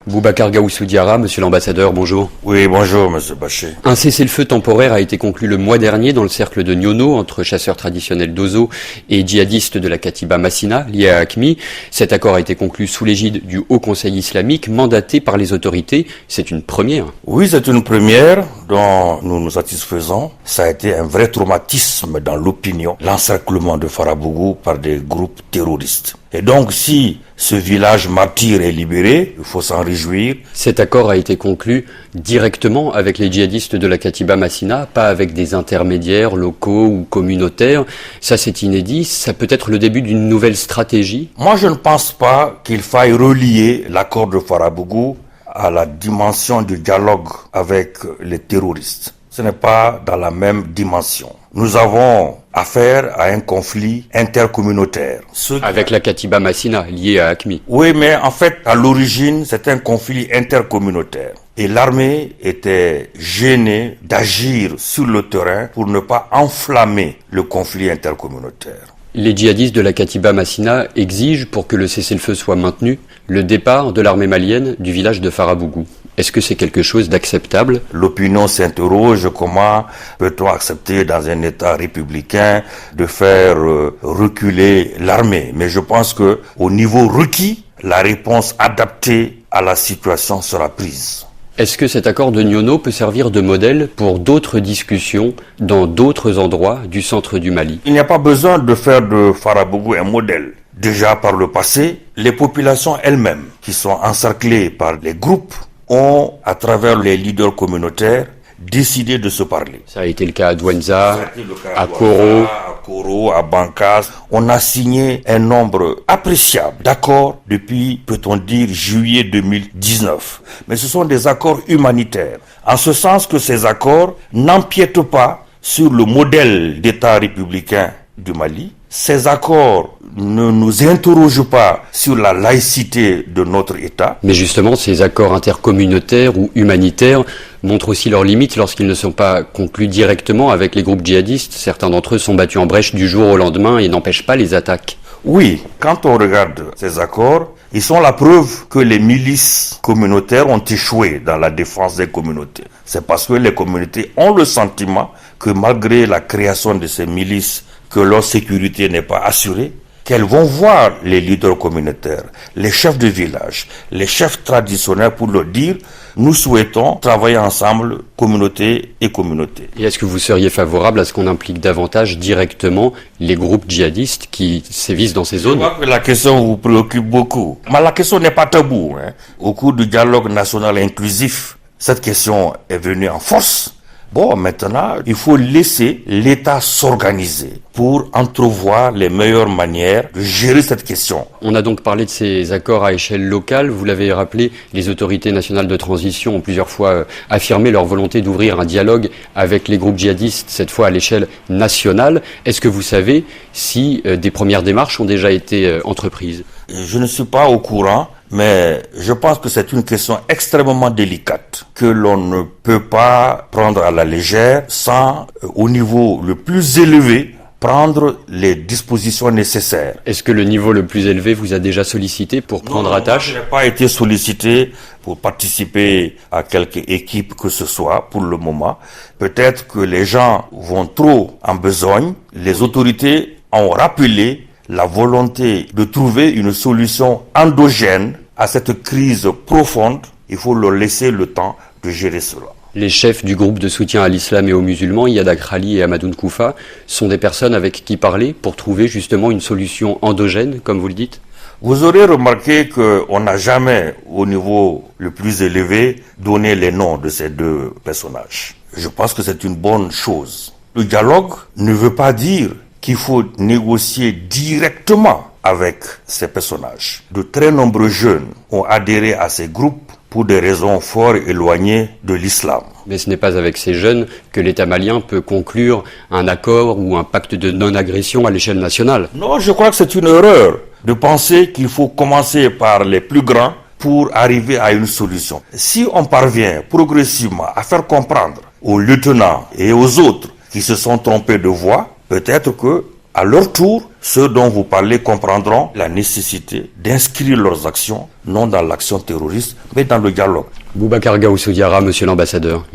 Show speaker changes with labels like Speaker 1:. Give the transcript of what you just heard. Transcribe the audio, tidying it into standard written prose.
Speaker 1: Boubacar Gaoussou Diarra, monsieur l'ambassadeur, bonjour.
Speaker 2: Oui, bonjour, monsieur Bachir.
Speaker 1: Un cessez-le-feu temporaire a été conclu le mois dernier dans le cercle de Nyono entre chasseurs traditionnels d'Ozo et djihadistes de la Katiba Massina, liés à AQMI. Cet accord a été conclu sous l'égide du Haut Conseil islamique, mandaté par les autorités. C'est une première.
Speaker 2: Oui, c'est une première dont nous nous satisfaisons. Ça a été un vrai traumatisme dans l'opinion, l'encerclement de Farabougou par des groupes terroristes. Et donc, si ce village martyr est libéré, il faut s'en réjouir.
Speaker 1: Cet accord a été conclu directement avec les djihadistes de la Katiba Massina, pas avec des intermédiaires locaux ou communautaires. Ça, c'est inédit. Ça peut être le début d'une nouvelle stratégie.
Speaker 2: Moi, je ne pense pas qu'il faille relier l'accord de Farabougou à la dimension du dialogue avec les terroristes. Ce n'est pas dans la même dimension. Nous avons affaire à un conflit intercommunautaire.
Speaker 1: Avec la Katiba Massina, liée à AQMI.
Speaker 2: Oui, mais en fait, à l'origine, c'est un conflit intercommunautaire. Et l'armée était gênée d'agir sur le terrain pour ne pas enflammer le conflit intercommunautaire.
Speaker 1: Les djihadistes de la Katiba Massina exigent, pour que le cessez-le-feu soit maintenu, le départ de l'armée malienne du village de Farabougou. Est-ce que c'est quelque chose d'acceptable?
Speaker 2: L'opinion s'interroge, comment peut-on accepter dans un État républicain de faire reculer l'armée? Mais je pense que au niveau requis, la réponse adaptée à la situation sera prise.
Speaker 1: Est-ce que cet accord de Nyono peut servir de modèle pour d'autres discussions dans d'autres endroits du centre du Mali?
Speaker 2: Il n'y a pas besoin de faire de Farabougou un modèle. Déjà par le passé, les populations elles-mêmes, qui sont encerclées par les groupes, ont, à travers les leaders communautaires, décidé de se parler.
Speaker 1: Ça a été le cas à Douentza, à Koro,
Speaker 2: à Bankas. On a signé un nombre appréciable d'accords depuis, peut-on dire, juillet 2019. Mais ce sont des accords humanitaires. En ce sens que ces accords n'empiètent pas sur le modèle d'État républicain du Mali. Ces accords ne nous interrogent pas sur la laïcité de notre État.
Speaker 1: Mais justement, ces accords intercommunautaires ou humanitaires montrent aussi leurs limites lorsqu'ils ne sont pas conclus directement avec les groupes djihadistes. Certains d'entre eux sont battus en brèche du jour au lendemain et n'empêchent pas les attaques.
Speaker 2: Oui, quand on regarde ces accords, ils sont la preuve que les milices communautaires ont échoué dans la défense des communautés. C'est parce que les communautés ont le sentiment que malgré la création de ces milices, que leur sécurité n'est pas assurée, qu'elles vont voir les leaders communautaires, les chefs de village, les chefs traditionnels pour leur dire « Nous souhaitons travailler ensemble, communauté et communauté ».
Speaker 1: Et est-ce que vous seriez favorable à ce qu'on implique davantage directement les groupes djihadistes qui sévissent dans ces zones?
Speaker 2: Je crois que la question vous préoccupe beaucoup. Mais la question n'est pas taboue. Au cours du dialogue national inclusif, cette question est venue en force. Bon, maintenant, il faut laisser l'État s'organiser pour entrevoir les meilleures manières de gérer cette question.
Speaker 1: On a donc parlé de ces accords à échelle locale. Vous l'avez rappelé, les autorités nationales de transition ont plusieurs fois affirmé leur volonté d'ouvrir un dialogue avec les groupes djihadistes, cette fois à l'échelle nationale. Est-ce que vous savez si des premières démarches ont déjà été entreprises?
Speaker 2: Je ne suis pas au courant. Mais je pense que c'est une question extrêmement délicate que l'on ne peut pas prendre à la légère sans, au niveau le plus élevé, prendre les dispositions nécessaires.
Speaker 1: Est-ce que le niveau le plus élevé vous a déjà sollicité pour prendre attache?
Speaker 2: Je n'ai pas été sollicité pour participer à quelque équipe que ce soit pour le moment. Peut-être que les gens vont trop en besogne. Les autorités ont rappelé la volonté de trouver une solution endogène à cette crise profonde. Il faut leur laisser le temps de gérer cela.
Speaker 1: Les chefs du groupe de soutien à l'islam et aux musulmans, Iyad Akrali et Ahmadoun Koufa, sont des personnes avec qui parler pour trouver justement une solution endogène, comme vous le dites?
Speaker 2: Vous aurez remarqué qu'on n'a jamais, au niveau le plus élevé, donné les noms de ces deux personnages. Je pense que c'est une bonne chose. Le dialogue ne veut pas dire qu'il faut négocier directement avec ces personnages. De très nombreux jeunes ont adhéré à ces groupes pour des raisons fort éloignées de l'islam.
Speaker 1: Mais ce n'est pas avec ces jeunes que l'État malien peut conclure un accord ou un pacte de non-agression à l'échelle nationale.
Speaker 2: Non, je crois que c'est une erreur de penser qu'il faut commencer par les plus grands pour arriver à une solution. Si on parvient progressivement à faire comprendre aux lieutenants et aux autres qui se sont trompés de voie, peut-être que À leur tour, ceux dont vous parlez comprendront la nécessité d'inscrire leurs actions, non dans l'action terroriste, mais dans le dialogue.
Speaker 1: Boubacar Gaoussou Diarra, monsieur l'ambassadeur.